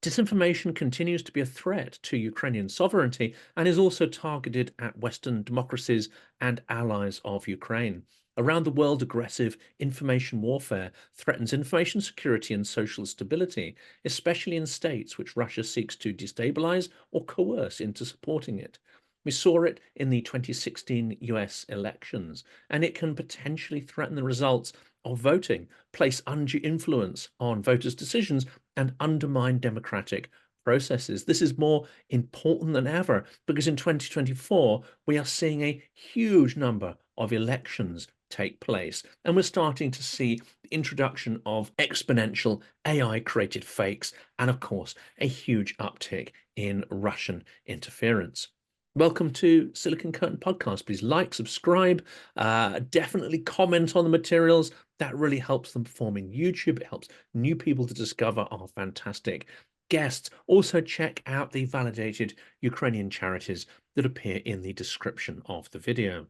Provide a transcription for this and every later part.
Disinformation continues to be a threat to Ukrainian sovereignty and is also targeted at Western democracies and allies of Ukraine. Around the world, aggressive information warfare threatens information security and social stability, especially in states which Russia seeks to destabilize or coerce into supporting it. We saw it in the 2016 US elections, and it can potentially threaten the results of voting, place undue influence on voters' decisions, and undermine democratic processes. This is more important than ever because in 2024, we are seeing a huge number of elections take place, and we're starting to see the introduction of exponential AI created fakes, and of course, a huge uptick in Russian interference. Welcome to Silicon Curtain Podcast. Please like, subscribe, definitely comment on the materials. That really helps them perform in YouTube. It helps new people to discover our fantastic guests. Also, check out the validated Ukrainian charities that appear in the description of the video.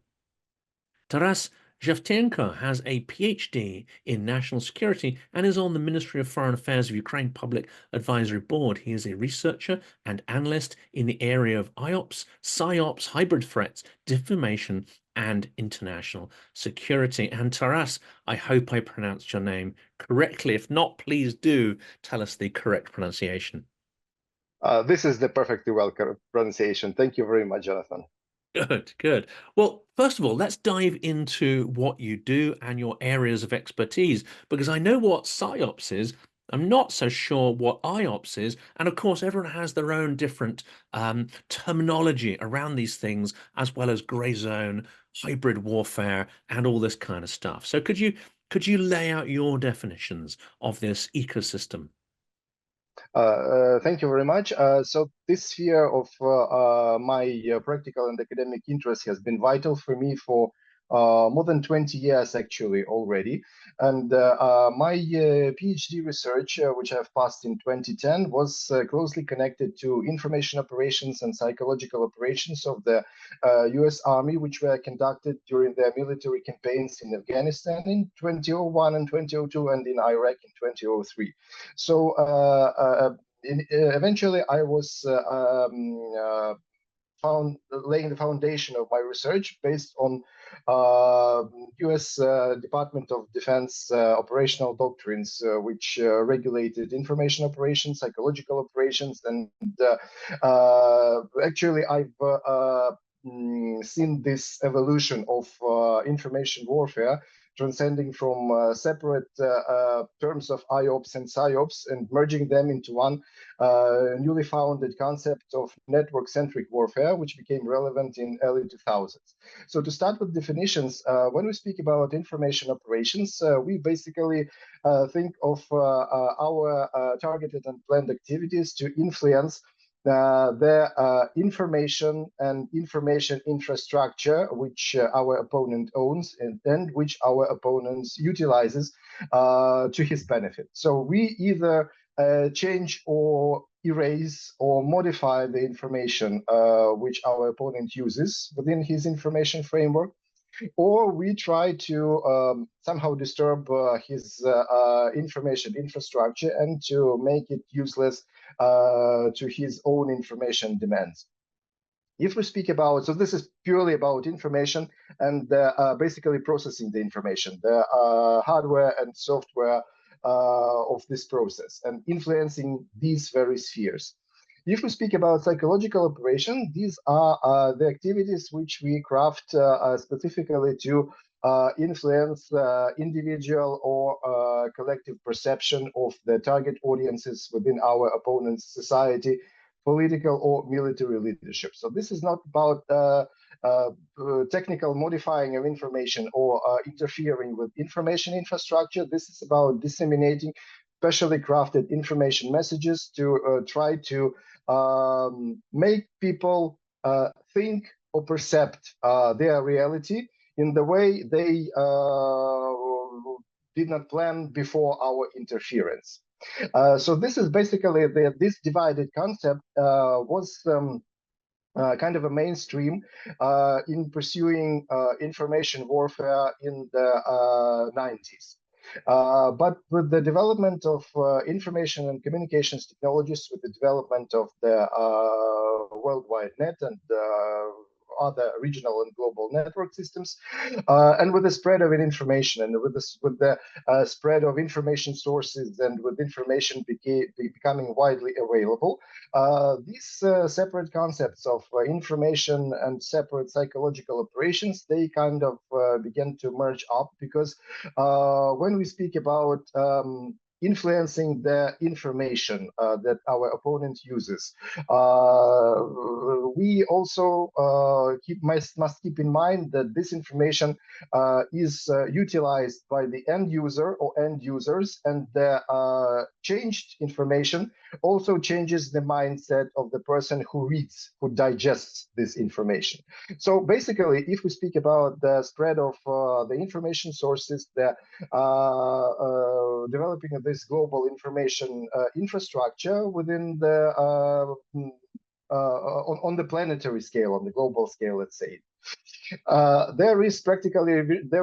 Taras Zhovtenko has a PhD in national security and is on the Ministry of Foreign Affairs of Ukraine Public Advisory Board. He is a researcher and analyst in the area of IOPs, PSYOPs, hybrid threats, disinformation, and international security. And Taras, I hope I pronounced your name correctly. If not, please do tell us the correct pronunciation. This is the perfectly well pronunciation. Thank you very much, Jonathan. Good, good. Well, first of all, let's dive into what you do and your areas of expertise, because I know what PSYOPs is. I'm not so sure what IOPS is. And of course, everyone has their own different terminology around these things, as well as gray zone, hybrid warfare, and all this kind of stuff. So could you lay out your definitions of this ecosystem? Thank you very much. So this sphere of my practical and academic interest has been vital for me for more than 20 years actually already. And my PhD research, which I've passed in 2010, was closely connected to information operations and psychological operations of the US Army, which were conducted during their military campaigns in Afghanistan in 2001 and 2002 and in Iraq in 2003. So eventually I was laying the foundation of my research based on U.S. Department of Defense operational doctrines, which regulated information operations, psychological operations, and actually I've seen this evolution of information warfare transcending from separate terms of IOPs and PSYOPs and merging them into one newly founded concept of network-centric warfare, which became relevant in early 2000s. So to start with definitions, when we speak about information operations, we basically think of our targeted and planned activities to influence the information and information infrastructure which our opponent owns and which our opponent utilizes to his benefit. So we either change or erase or modify the information which our opponent uses within his information framework, or we try to somehow disturb his information infrastructure and to make it useless to his own information demands. If we speak about, so this is purely about information and basically processing the information, the hardware and software of this process and influencing these very spheres. If we speak about psychological operation, these are the activities which we craft specifically to influence individual or collective perception of the target audiences within our opponent's society, political or military leadership. So this is not about technical modifying of information or interfering with information infrastructure. This is about disseminating specially crafted information messages to try to make people think or percept their reality in the way they did not plan before our interference. So this is basically this divided concept was kind of a mainstream in pursuing information warfare in the 90s. But with the development of information and communications technologies, with the development of the World Wide Net and other regional and global network systems, and with the spread of information and with the spread of information sources and with information becoming widely available, these separate concepts of information and separate psychological operations, they kind of began to merge up, because when we speak about influencing the information that our opponent uses, we also must keep in mind that this information is utilized by the end user or end users, and the changed information also changes the mindset of the person who reads, who digests this information. So basically, if we speak about the spread of the information sources, the developing of this global information infrastructure within the on the planetary scale, on the global scale, let's say, there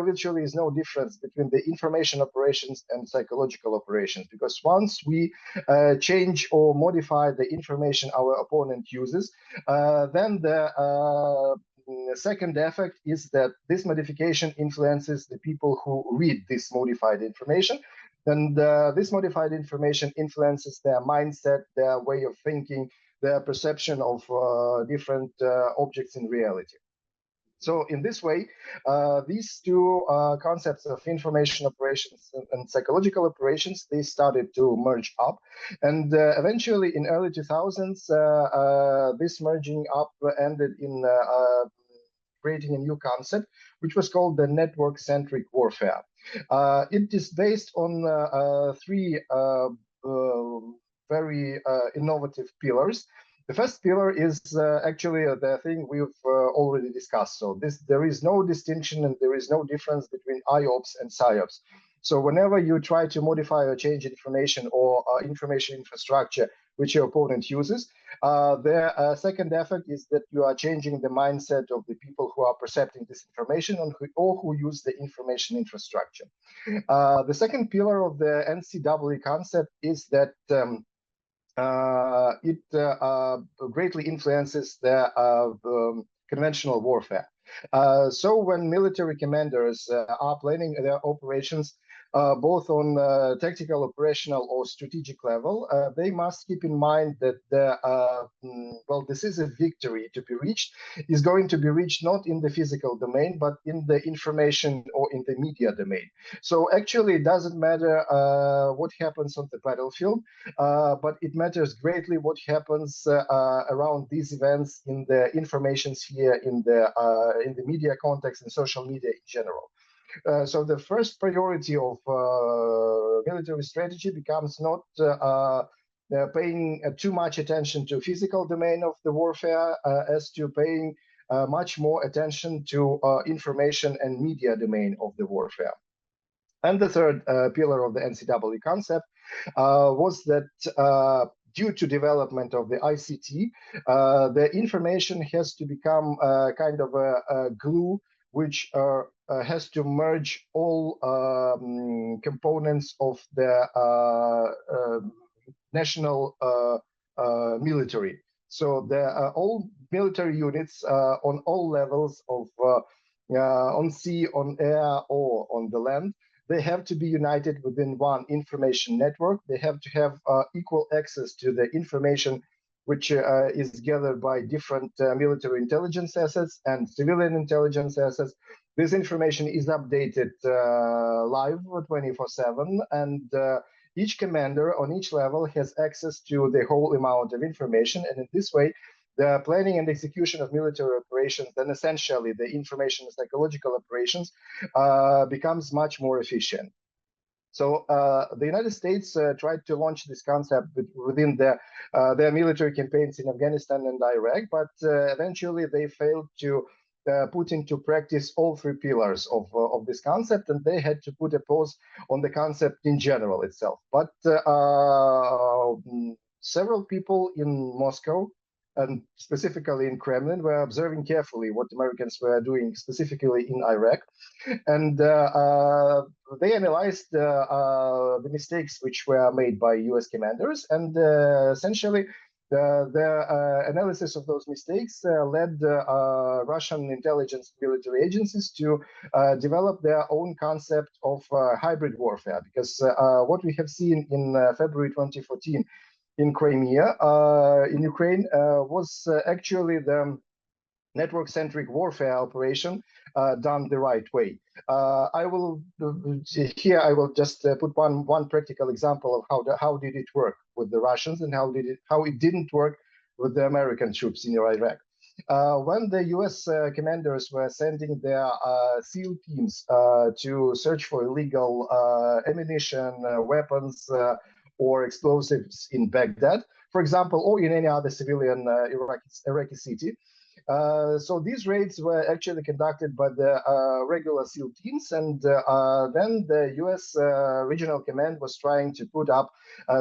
virtually is no difference between the information operations and psychological operations, because once we change or modify the information our opponent uses, then the second effect is that this modification influences the people who read this modified information. And this modified information influences their mindset, their way of thinking, their perception of different objects in reality. So in this way, these two concepts of information operations and psychological operations, they started to merge up. And eventually in early 2000s, this merging up ended in creating a new concept, which was called the network-centric warfare. It is based on three very innovative pillars. The first pillar is actually the thing we've already discussed. So there is no distinction and there is no difference between IOPs and PSYOPs. So whenever you try to modify or change information or information infrastructure which your opponent uses, the second effect is that you are changing the mindset of the people who are perceiving this information or who use the information infrastructure. The second pillar of the NCW concept is that it greatly influences the conventional warfare. So when military commanders are planning their operations, both on tactical, operational, or strategic level, they must keep in mind that well, decisive victory to be reached is going to be reached not in the physical domain, but in the information or in the media domain. So actually, it doesn't matter what happens on the battlefield, but it matters greatly what happens around these events in the information sphere, in the media context, and social media in general. So the first priority of military strategy becomes not paying too much attention to physical domain of the warfare as to paying much more attention to information and media domain of the warfare. And the third pillar of the NCW concept was that due to development of the ICT, the information has to become kind of a glue which has to merge all components of the national military. So all military units on all levels of on sea, on air, or on the land, they have to be united within one information network. They have to have equal access to the information which is gathered by different military intelligence assets and civilian intelligence assets. This information is updated live 24/7, and each commander on each level has access to the whole amount of information. And in this way, the planning and execution of military operations, then essentially the information and psychological operations, becomes much more efficient. So the United States tried to launch this concept within their military campaigns in Afghanistan and Iraq, but eventually they failed to put into practice all three pillars of this concept, and they had to put a pause on the concept in general itself. But several people in Moscow and specifically in Kremlin, were observing carefully what Americans were doing, specifically in Iraq. And they analyzed the mistakes which were made by US commanders, and essentially the analysis of those mistakes led Russian intelligence military agencies to develop their own concept of hybrid warfare. Because what we have seen in February 2014 in Crimea, in Ukraine, was actually the network-centric warfare operation done the right way. I will just put one practical example of how did it work with the Russians and how it didn't work with the American troops in Iraq. When the U.S. Commanders were sending their SEAL teams to search for illegal ammunition, weapons, or explosives in Baghdad, for example, or in any other civilian Iraqi city, so these raids were actually conducted by the regular SEAL teams, and then the U.S. Regional Command was trying to put up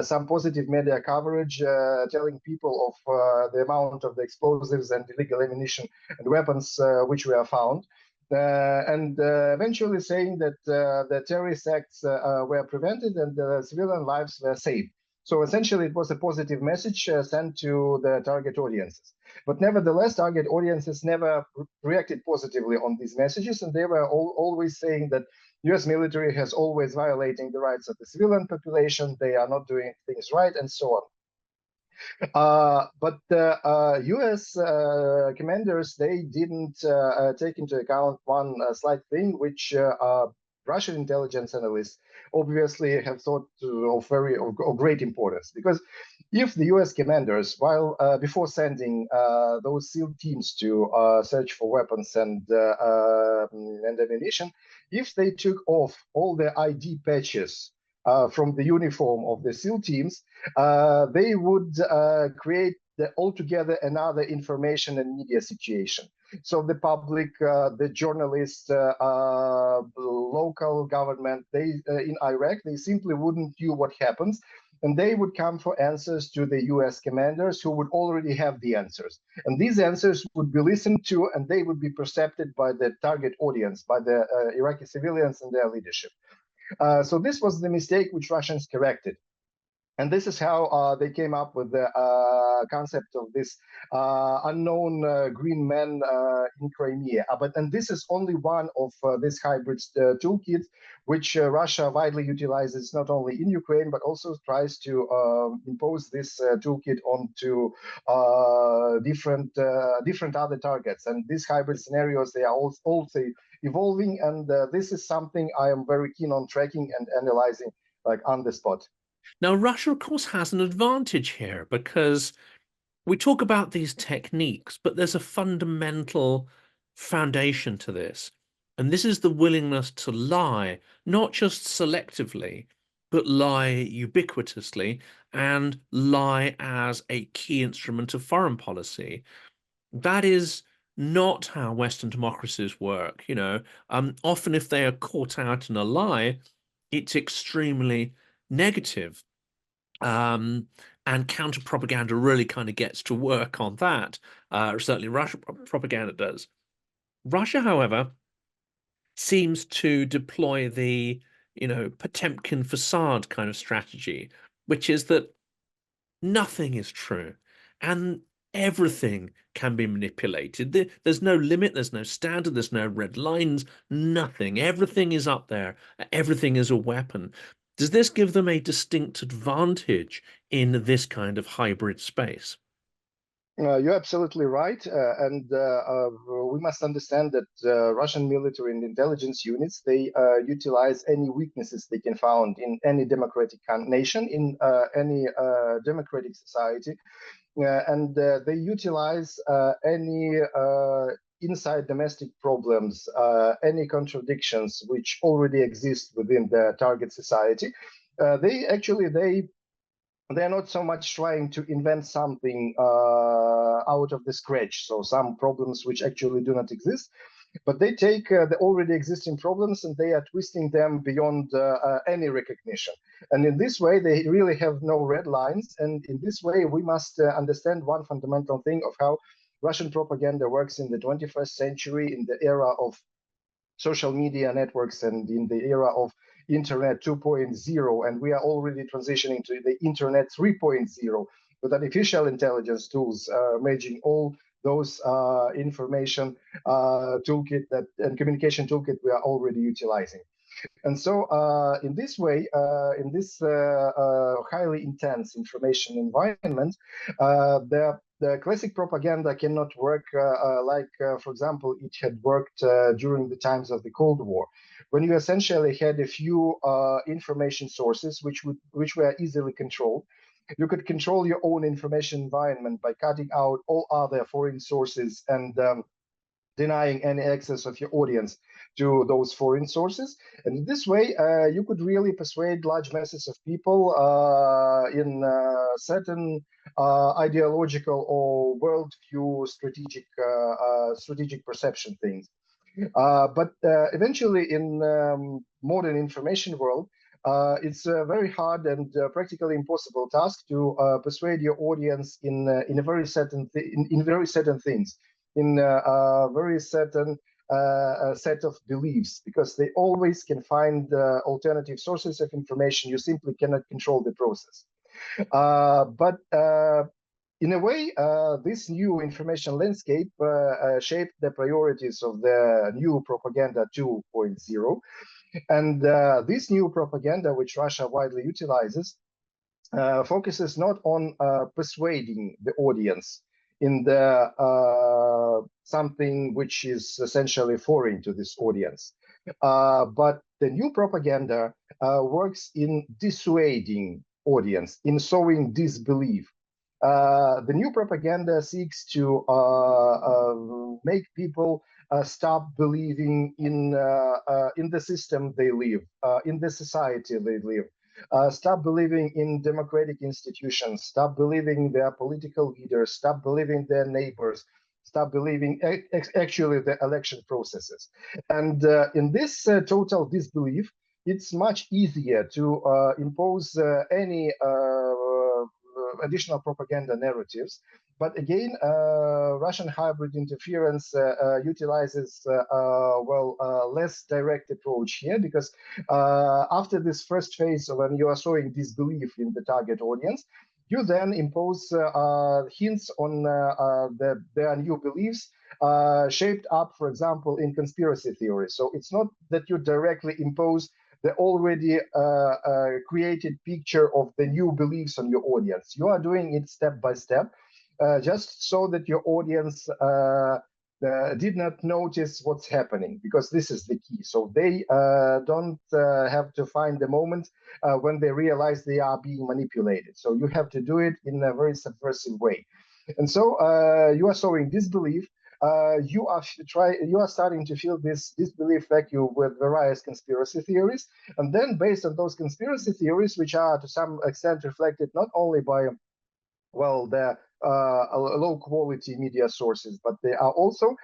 some positive media coverage, telling people of the amount of the explosives and illegal ammunition and weapons which were found. And eventually saying that the terrorist acts were prevented and the civilian lives were saved. So essentially, it was a positive message sent to the target audiences. But nevertheless, target audiences never reacted positively on these messages, and they were always saying that U.S. military has always violating the rights of the civilian population, they are not doing things right, and so on. But the U.S. Commanders, they didn't take into account one slight thing, which Russian intelligence analysts obviously have thought of great importance. Because if the U.S. commanders, while before sending those SEAL teams to search for weapons and ammunition, if they took off all the ID patches from the uniform of the SEAL teams, they would create altogether another information and media situation. So the public, the journalists, local government, they in Iraq, they simply wouldn't know what happens, and they would come for answers to the U.S. commanders who would already have the answers. And these answers would be listened to, and they would be perceived by the target audience, by the Iraqi civilians and their leadership. So this was the mistake which Russians corrected. And this is how they came up with the concept of this unknown green man in Crimea. And this is only one of this hybrid toolkit, which Russia widely utilizes not only in Ukraine, but also tries to impose this toolkit onto different other targets. And these hybrid scenarios, they are also evolving. And this is something I am very keen on tracking and analyzing like on the spot. Now, Russia, of course, has an advantage here because we talk about these techniques, but there's a fundamental foundation to this. And this is the willingness to lie, not just selectively, but lie ubiquitously and lie as a key instrument of foreign policy. That is not how Western democracies work. Often if they are caught out in a lie, it's extremely negative. And counter propaganda really kind of gets to work on that. Certainly Russian propaganda does. Russia, however, seems to deploy the, Potemkin facade kind of strategy, which is that nothing is true and everything can be manipulated. There's no limit, there's no standard, there's no red lines, nothing. Everything is up there. Everything is a weapon. Does this give them a distinct advantage in this kind of hybrid space? You're absolutely right, and we must understand that Russian military and intelligence units, they utilize any weaknesses they can find in any democratic nation, in any democratic society, and they utilize any inside domestic problems, any contradictions which already exist within the target society. They're not so much trying to invent something out of the scratch, so some problems which actually do not exist, But they take the already existing problems and they are twisting them beyond any recognition. And in this way, they really have no red lines. And in this way, we must understand one fundamental thing of how Russian propaganda works in the 21st century, in the era of social media networks and in the era of Internet 2.0. And we are already transitioning to the Internet 3.0 with artificial intelligence tools, merging all those information toolkit and communication toolkit we are already utilizing. And so in this way, in this highly intense information environment, the classic propaganda cannot work like, for example, it had worked during the times of the Cold War, when you essentially had a few information sources which were easily controlled. You could control your own information environment by cutting out all other foreign sources and denying any access of your audience to those foreign sources. And in this way, you could really persuade large masses of people in certain ideological or worldview strategic perception things. But eventually, in modern information world, it's a very hard and practically impossible task to persuade your audience in a very certain in very certain things, in a very certain set of beliefs, because they always can find alternative sources of information. You simply cannot control the process. But in a way, this new information landscape shaped the priorities of the new propaganda 2.0. And this new propaganda, which Russia widely utilizes, focuses not on persuading the audience in the something which is essentially foreign to this audience. But the new propaganda works in dissuading audience, in sowing disbelief. The new propaganda seeks to make people stop believing in the system they live, in the society they live. Stop believing in democratic institutions, stop believing their political leaders, stop believing their neighbors, stop believing actually the election processes. And in this total disbelief, it's much easier to impose any additional propaganda narratives. But again, Russian hybrid interference utilizes less direct approach here, because after this first phase of when you are showing disbelief in the target audience, you then impose hints on their new beliefs shaped up, for example, in conspiracy theories. So it's not that you directly impose the already created picture of the new beliefs on your audience. You are doing it step by step, just so that your audience did not notice what's happening, because this is the key. So they don't have to find the moment when they realize they are being manipulated. So you have to do it in a very subversive way. And so you are sowing disbelief. You are starting to feel this disbelief vacuum with various conspiracy theories, and then based on those conspiracy theories, which are to some extent reflected not only by the low quality media sources, but they are also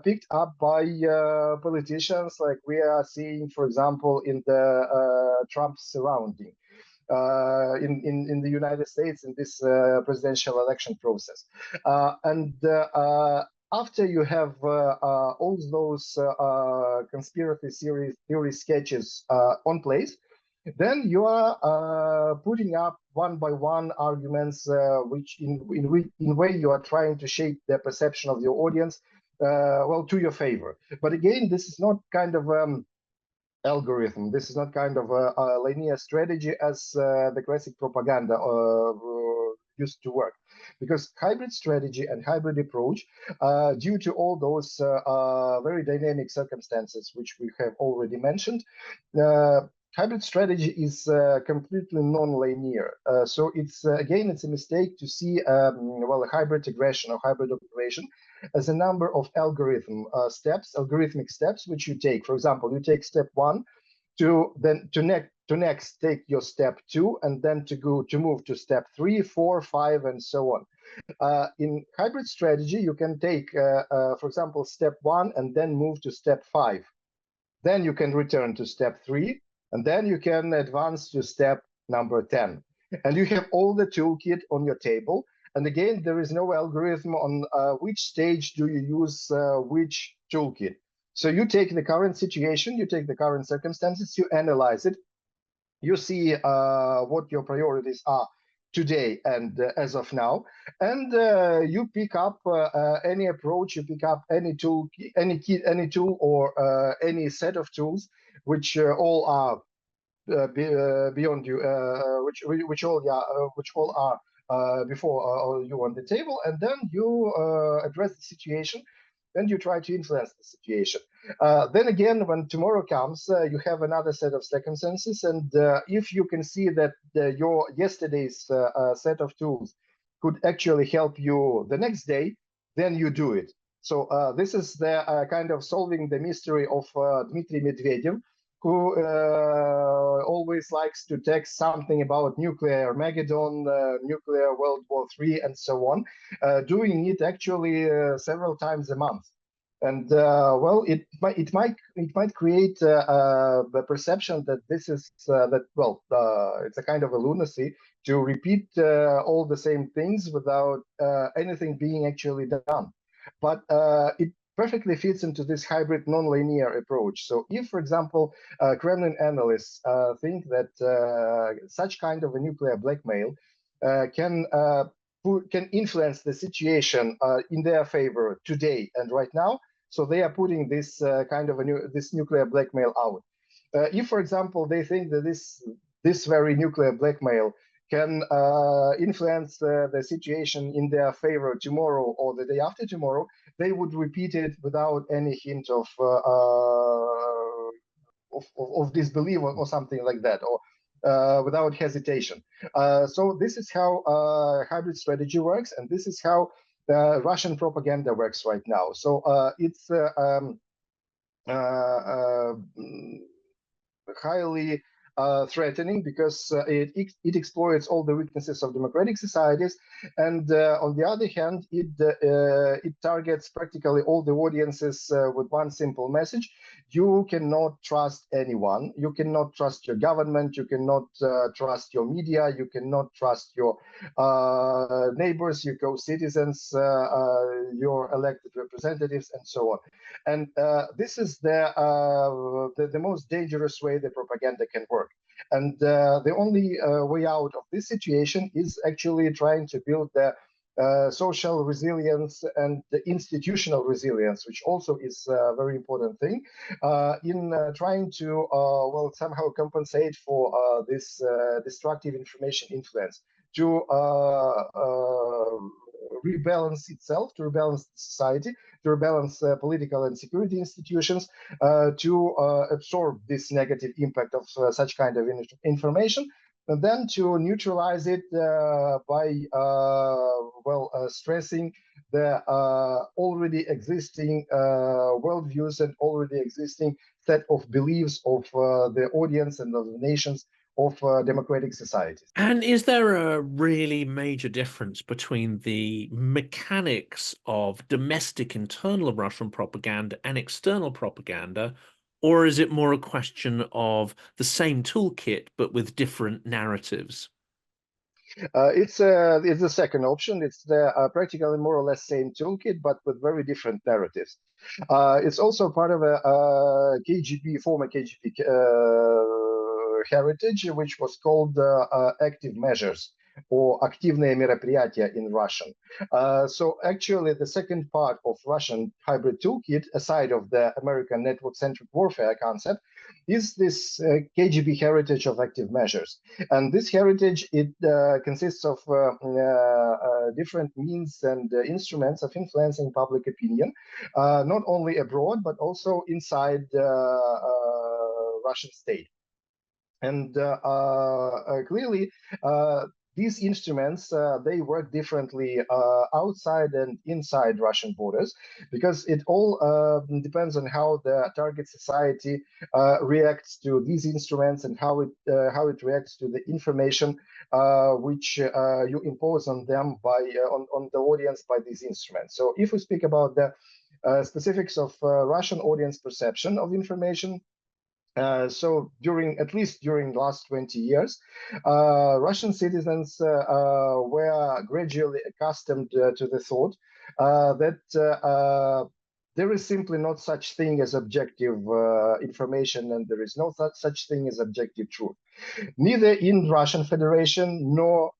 picked up by politicians, like we are seeing, for example, in the Trump surrounding. In the United States in this presidential election process. After you have all those conspiracy theory sketches on place, then you are putting up one by one arguments which in way you are trying to shape the perception of your audience to your favor. But again, this is not kind of algorithm. This is not kind of a linear strategy as the classic propaganda used to work, because hybrid strategy and hybrid approach, due to all those very dynamic circumstances which we have already mentioned, hybrid strategy is completely non-linear. So it's again, it's a mistake to see a hybrid aggression or hybrid operation as a number of algorithmic steps, which you take. For example, you take step one to to next take your step 2, and then to move to step 3, 4, 5, and so on. In hybrid strategy, you can take, for example, step 1 and then move to step 5. Then you can return to step 3, and then you can advance to step number 10. And you have all the toolkit on your table. And again, there is no algorithm on which stage do you use which toolkit. So you take the current situation, you take the current circumstances, you analyze it, you see what your priorities are today and as of now, and you pick up any approach, you pick up any tool, any tool or any set of tools which all are beyond you, which all are before you on the table, and then you address the situation and you try to influence the situation. Then again, when tomorrow comes, you have another set of circumstances, and if you can see that your yesterday's set of tools could actually help you the next day, then you do it. So this is the kind of solving the mystery of Dmitry Medvedev, who always likes to text something about nuclear Armageddon, nuclear World War III, and so on, doing it actually several times a month. And well, it might create the perception that this is it's a kind of a lunacy to repeat all the same things without anything being actually done. But it perfectly fits into this hybrid nonlinear approach. So if, for example, Kremlin analysts think that such kind of a nuclear blackmail can influence the situation in their favor today and right now, so they are putting this kind of this nuclear blackmail out. If, for example, they think that this very nuclear blackmail can influence the situation in their favor tomorrow or the day after tomorrow, they would repeat it without any hint of disbelief or something like that, or without hesitation. So this is how hybrid strategy works, and this is how Russian propaganda works right now. So it's highly threatening because it exploits all the weaknesses of democratic societies, and on the other hand, it targets practically all the audiences with one simple message: you cannot trust anyone, you cannot trust your government, you cannot trust your media, you cannot trust your neighbors, your co-citizens, your elected representatives, and so on. And this is the most dangerous way the propaganda can work. And the only way out of this situation is actually trying to build the social resilience and the institutional resilience, which also is a very important thing, in trying to somehow compensate for this destructive information influence, to rebalance itself, to rebalance society, to rebalance political and security institutions, to absorb this negative impact of such kind of information, and then to neutralize it by stressing the already existing worldviews and already existing set of beliefs of the audience and of the nations of democratic societies. And is there a really major difference between the mechanics of domestic internal Russian propaganda and external propaganda, or is it more a question of the same toolkit but with different narratives? It's the second option. It's the practically more or less same toolkit, but with very different narratives. It's also part of a former KGB heritage, which was called active measures, or активные мероприятия in Russian. So actually, the second part of Russian hybrid toolkit, aside of the American network-centric warfare concept, is this KGB heritage of active measures. And this heritage, it consists of different means and instruments of influencing public opinion, not only abroad, but also inside Russian state. And clearly, these instruments, they work differently outside and inside Russian borders, because it all depends on how the target society reacts to these instruments, and how it reacts to the information which you impose on them by on the audience by these instruments. So if we speak about the specifics of Russian audience perception of information, so at least during the last 20 years, Russian citizens were gradually accustomed to the thought that there is simply not such thing as objective information, and there is no such thing as objective truth, neither in Russian Federation nor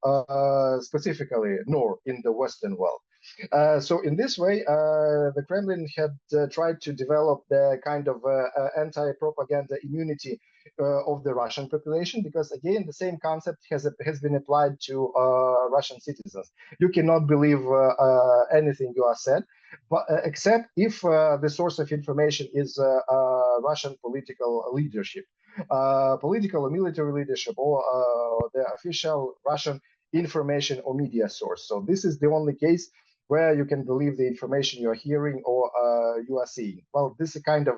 specifically, nor in the Western world. So in this way, the Kremlin had tried to develop the kind of anti-propaganda immunity of the Russian population, because again, the same concept has been applied to Russian citizens. You cannot believe anything you are said, but except if the source of information is Russian political leadership, political or military leadership, or the official Russian information or media source. So this is the only case where you can believe the information you are hearing or you are seeing. Well, this is kind of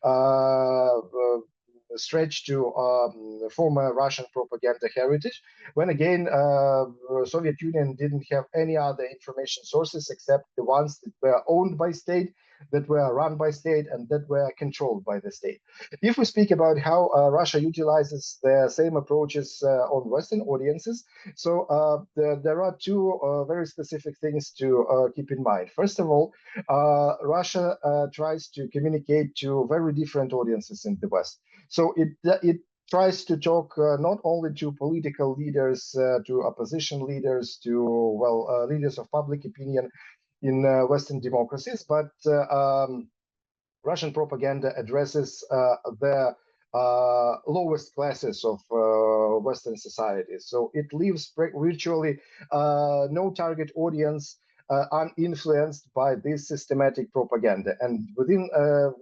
a stretch to former Russian propaganda heritage, when again, Soviet Union didn't have any other information sources except the ones that were owned by state, that were run by state, and that were controlled by the state. If we speak about how Russia utilizes the same approaches on Western audiences, so there are two very specific things to keep in mind. First of all, Russia tries to communicate to very different audiences in the West. So it tries to talk not only to political leaders, to opposition leaders, to leaders of public opinion in Western democracies, but Russian propaganda addresses the lowest classes of Western societies. So it leaves virtually no target audience uninfluenced by this systematic propaganda. And within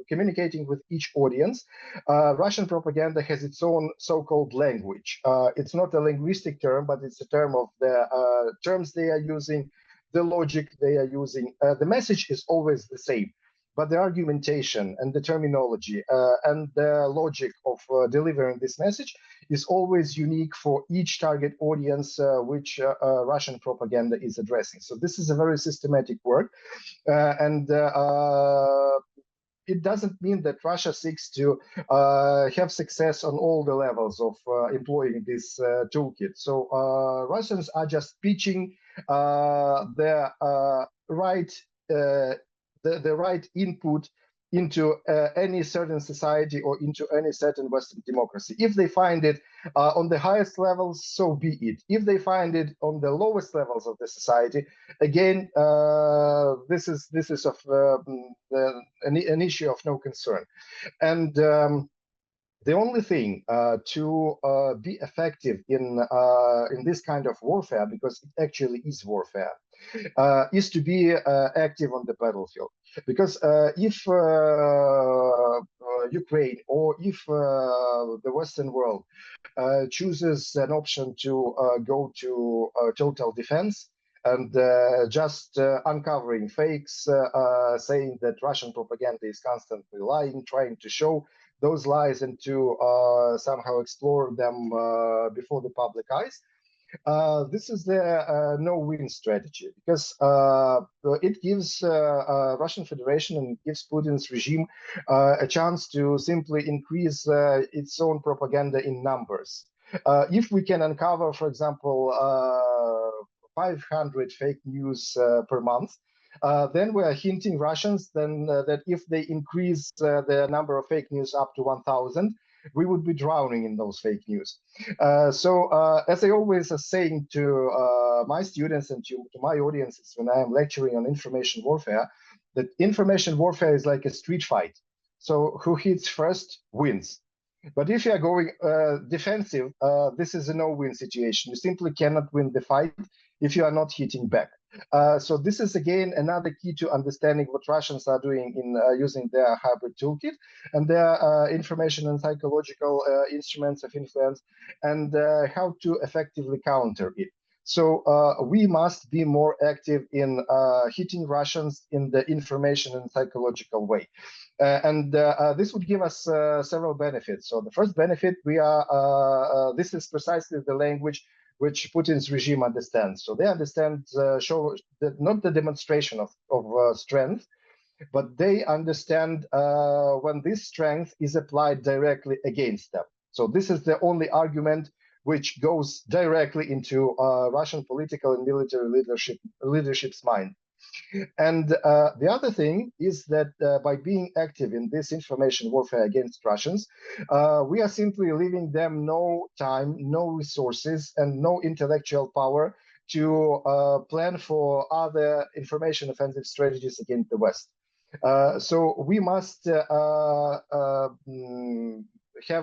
communicating with each audience, Russian propaganda has its own so-called language. It's not a linguistic term, but it's a term of the terms they are using, the logic they are using. The message is always the same, but the argumentation and the terminology and the logic of delivering this message is always unique for each target audience which Russian propaganda is addressing. So this is a very systematic work, and it doesn't mean that Russia seeks to have success on all the levels of employing this toolkit. So Russians are just pitching the right the right input into any certain society or into any certain Western democracy. If they find it on the highest levels, so be it. If they find it on the lowest levels of the society, again, this is of an issue of no concern. And the only thing to be effective in this kind of warfare, because it actually is warfare, is to be active on the battlefield. Because if Ukraine, or if the Western world chooses an option to go to total defense, and just uncovering fakes, saying that Russian propaganda is constantly lying, trying to show those lies and to somehow explore them before the public eyes, this is the no-win strategy, because it gives Russian Federation and gives Putin's regime a chance to simply increase its own propaganda in numbers. If we can uncover, for example, 500 fake news per month, then we are hinting Russians then that if they increase the number of fake news up to 1,000, we would be drowning in those fake news. So as I always is saying to my students and to my audiences when I am lecturing on information warfare, that information warfare is like a street fight. So who hits first wins. But if you are going defensive, this is a no-win situation. You simply cannot win the fight if you are not hitting back. So this is again another key to understanding what Russians are doing in using their hybrid toolkit and their information and psychological instruments of influence, and how to effectively counter it. So we must be more active in hitting Russians in the information and psychological way. And this would give us several benefits. So the first benefit, this is precisely the language which Putin's regime understands. So they understand, show that not the demonstration of strength, but they understand when this strength is applied directly against them. So this is the only argument which goes directly into Russian political and military leadership's mind. And the other thing is that by being active in this information warfare against Russians, we are simply leaving them no time, no resources, and no intellectual power to plan for other information offensive strategies against the West. So we must have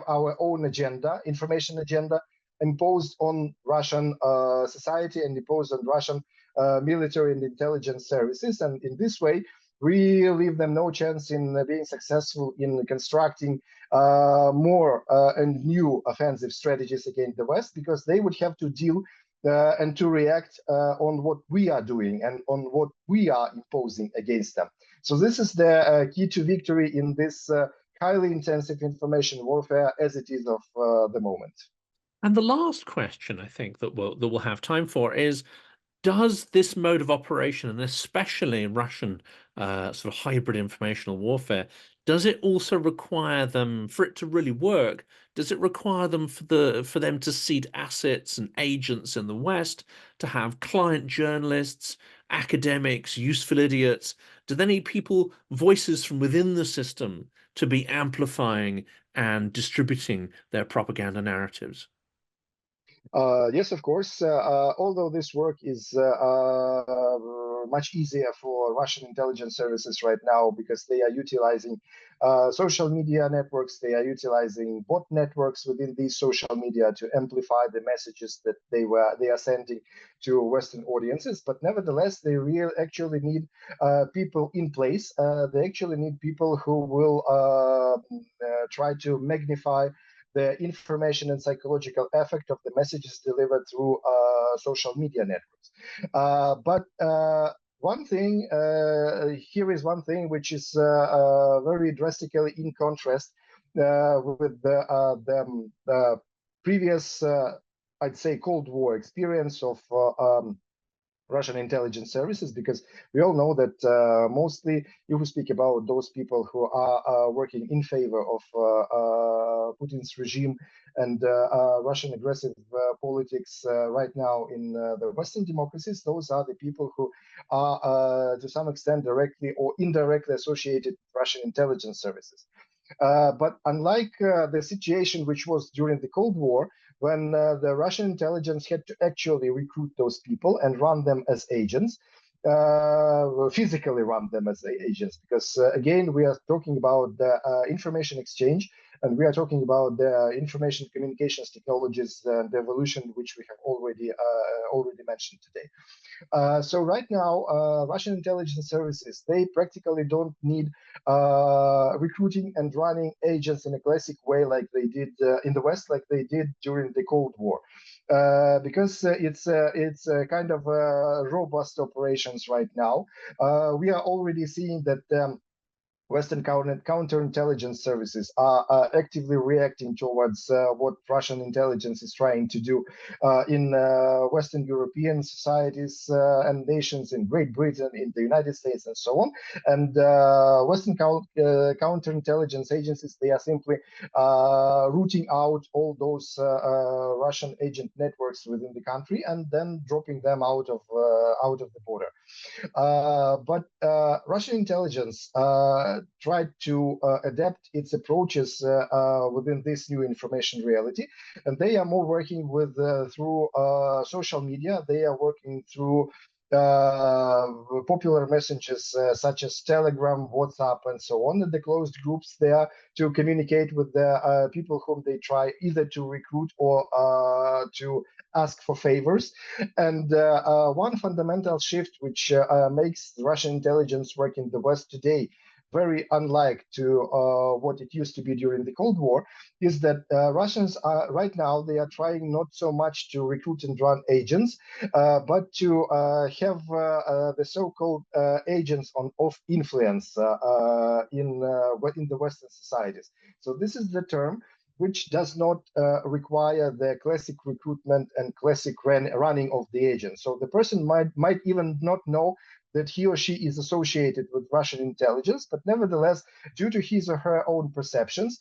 our own agenda, information agenda, imposed on Russian society and imposed on Russian military and intelligence services. And in this way, we leave them no chance in being successful in constructing more and new offensive strategies against the West, because they would have to deal and to react on what we are doing and on what we are imposing against them. So this is the key to victory in this highly intensive information warfare as it is of the moment. And the last question I think that we'll have time for is, does this mode of operation, and especially Russian sort of hybrid informational warfare, does it also require them, for it to really work, does it require them for them to seed assets and agents in the West, to have client journalists, academics, useful idiots? Do they need people, voices from within the system, to be amplifying and distributing their propaganda narratives? Yes, of course. Although this work is much easier for Russian intelligence services right now because they are utilizing social media networks, they are utilizing bot networks within these social media to amplify the messages that they are sending to Western audiences. But nevertheless, they actually need people in place. They actually need people who will try to magnify the information and psychological effect of the messages delivered through social media networks. But one thing, here is one thing which is very drastically in contrast with the previous, I'd say, Cold War experience of Russian intelligence services, because we all know that mostly if we speak about those people who are working in favor of Putin's regime and Russian aggressive politics right now in the Western democracies, those are the people who are to some extent directly or indirectly associated with Russian intelligence services. But unlike the situation which was during the Cold War, when the Russian intelligence had to actually recruit those people and run them as agents, physically run them as agents, because again, we are talking about the information exchange, and we are talking about the information communications technologies and the evolution which we have already mentioned today. So right now, Russian intelligence services, they practically don't need recruiting and running agents in a classic way like they did in the West, like they did during the Cold War. Because it's kind of robust operations right now. We are already seeing that Western counterintelligence services are actively reacting towards what Russian intelligence is trying to do in Western European societies and nations, in Great Britain, in the United States, and so on. And Western counterintelligence agencies, they are simply rooting out all those Russian agent networks within the country and then dropping them out of the border. But Russian intelligence tried to adapt its approaches within this new information reality, and they are more working with through social media. They are working through popular messages such as Telegram, WhatsApp, and so on, and the closed groups there to communicate with the people whom they try either to recruit or to ask for favors. And one fundamental shift which makes Russian intelligence work in the West today very unlike to what it used to be during the Cold War, is that Russians are right now, they are trying not so much to recruit and run agents, but to have the so-called agents of influence in the Western societies. So this is the term which does not require the classic recruitment and classic running of the agent. So the person might even not know that he or she is associated with Russian intelligence, but nevertheless, due to his or her own perceptions,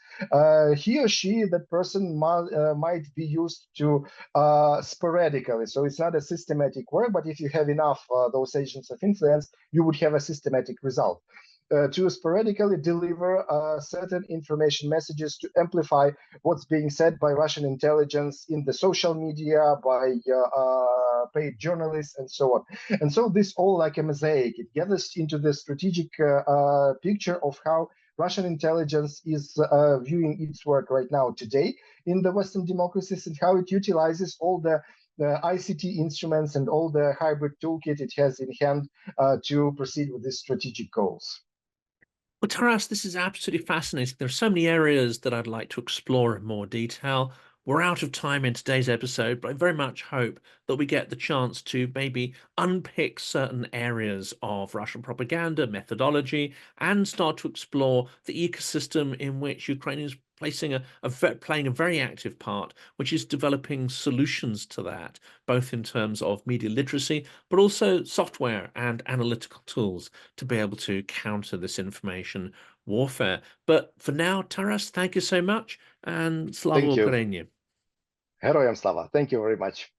he or she, that person might be used to sporadically. So it's not a systematic work, but if you have enough those agents of influence, you would have a systematic result. To sporadically deliver certain information messages to amplify what's being said by Russian intelligence in the social media, by paid journalists, and so on. And so this all like a mosaic. It gathers into the strategic picture of how Russian intelligence is viewing its work right now today in the Western democracies, and how it utilizes all the ICT instruments and all the hybrid toolkit it has in hand to proceed with these strategic goals. Well, Taras, this is absolutely fascinating. There are so many areas that I'd like to explore in more detail. We're out of time in today's episode, but I very much hope that we get the chance to maybe unpick certain areas of Russian propaganda, methodology, and start to explore the ecosystem in which Ukraine is playing a very active part, which is developing solutions to that, both in terms of media literacy, but also software and analytical tools to be able to counter this information warfare. But for now, Taras, thank you so much, and Slava Thank you. Ukraini. Heroyam slava. Thank you very much.